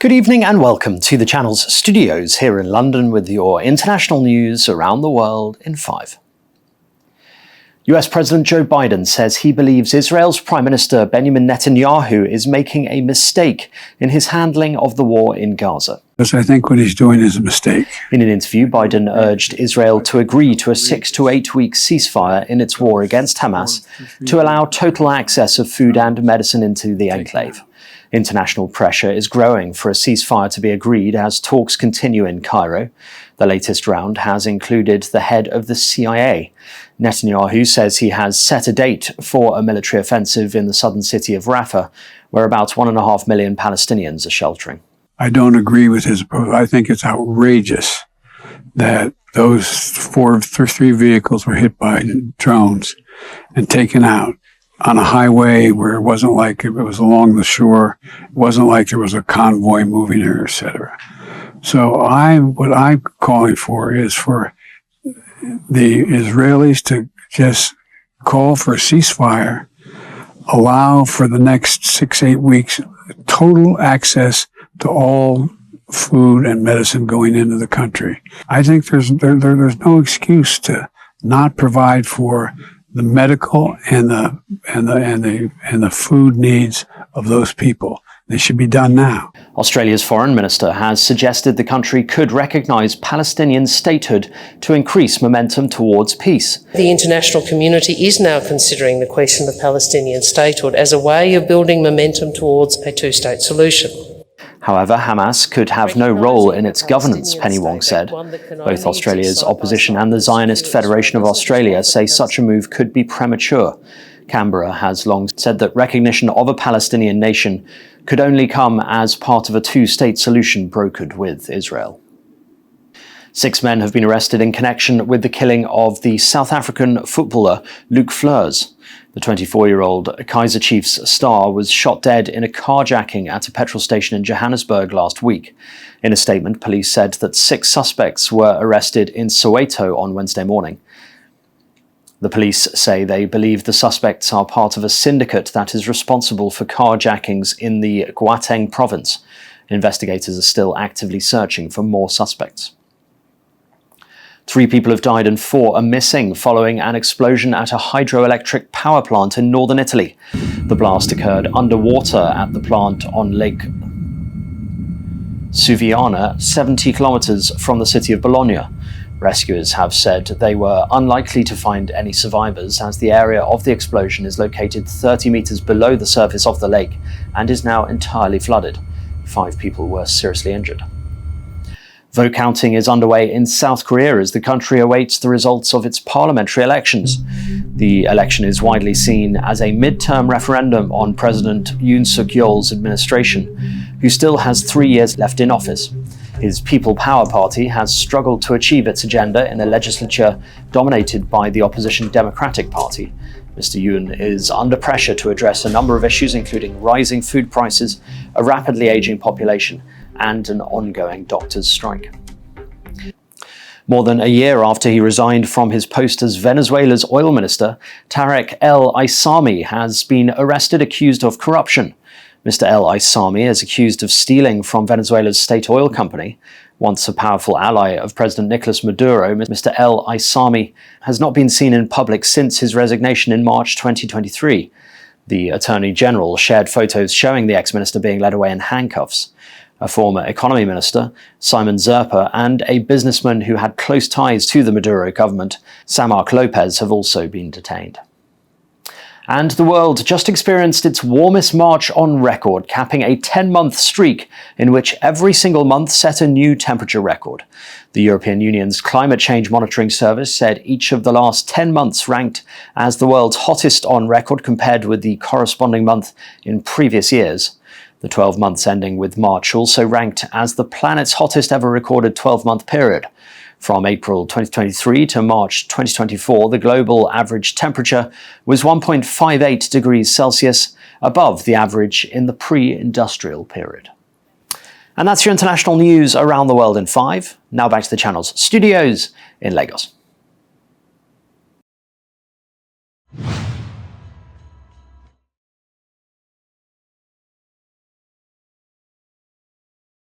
Good evening and welcome to the channel's studios here in London with your international news around the world in 5. US President Joe Biden says he believes Israel's Prime Minister Benjamin Netanyahu is making a mistake in his handling of the war in Gaza. Because I think what he's doing is a mistake. In an interview, Biden urged Israel to agree to a 6 to 8 week ceasefire in its war against Hamas to allow total access of food and medicine into the enclave. International pressure is growing for a ceasefire to be agreed as talks continue in Cairo. The latest round has included the head of the CIA. Netanyahu says he has set a date for a military offensive in the southern city of Rafah, where about 1.5 million Palestinians are sheltering. I don't agree with his approach. I think it's outrageous that those three vehicles were hit by drones and taken out on a highway where it wasn't like it was along the shore. It wasn't like there was a convoy moving there, etc. So what I'm calling for is for the Israelis to just call for a ceasefire, allow for the next 6-8 weeks total access to all food and medicine going into the country. I think there's no excuse to not provide for the medical and the food needs of those people. They should be done now. Australia's foreign minister has suggested the country could recognise Palestinian statehood to increase momentum towards peace. The international community is now considering the question of Palestinian statehood as a way of building momentum towards a two-state solution. However, Hamas could have no role in its governance, Penny Wong said. Both Australia's opposition and the Zionist Federation of Australia say such a move could be premature. Canberra has long said that recognition of a Palestinian nation could only come as part of a two-state solution brokered with Israel. 6 men have been arrested in connection with the killing of the South African footballer Luke Flur. The 24-year-old Kaiser Chiefs star was shot dead in a carjacking at a petrol station in Johannesburg last week. In a statement, police said that 6 suspects were arrested in Soweto on Wednesday morning. The police say they believe the suspects are part of a syndicate that is responsible for carjackings in the Gauteng province. Investigators are still actively searching for more suspects. 3 people have died and 4 are missing following an explosion at a hydroelectric power plant in northern Italy. The blast occurred underwater at the plant on Lake Suviana, 70 kilometers from the city of Bologna. Rescuers have said they were unlikely to find any survivors as the area of the explosion is located 30 meters below the surface of the lake and is now entirely flooded. 5 people were seriously injured. Vote counting is underway in South Korea as the country awaits the results of its parliamentary elections. The election is widely seen as a midterm referendum on President Yoon Suk-yeol's administration, who still has 3 years left in office. His People Power Party has struggled to achieve its agenda in a legislature dominated by the opposition Democratic Party. Mr. Yoon is under pressure to address a number of issues, including rising food prices, a rapidly aging population, and an ongoing doctors' strike. More than a year after he resigned from his post as Venezuela's oil minister, Tarek El Aissami has been arrested accused of corruption. Mr. El Aissami is accused of stealing from Venezuela's state oil company. Once a powerful ally of President Nicolas Maduro, Mr. El Aissami has not been seen in public since his resignation in March 2023. The Attorney General shared photos showing the ex-minister being led away in handcuffs. A former economy minister, Simon Zerpa, and a businessman who had close ties to the Maduro government, Samark Lopez, have also been detained. And the world just experienced its warmest March on record, capping a 10-month streak in which every single month set a new temperature record. The European Union's Climate Change Monitoring Service said each of the last 10 months ranked as the world's hottest on record compared with the corresponding month in previous years. The 12 months ending with March also ranked as the planet's hottest ever recorded 12-month period. From April 2023 to March 2024, the global average temperature was 1.58 degrees Celsius above the average in the pre-industrial period. And that's your international news around the world in 5. Now back to the channel's studios in Lagos.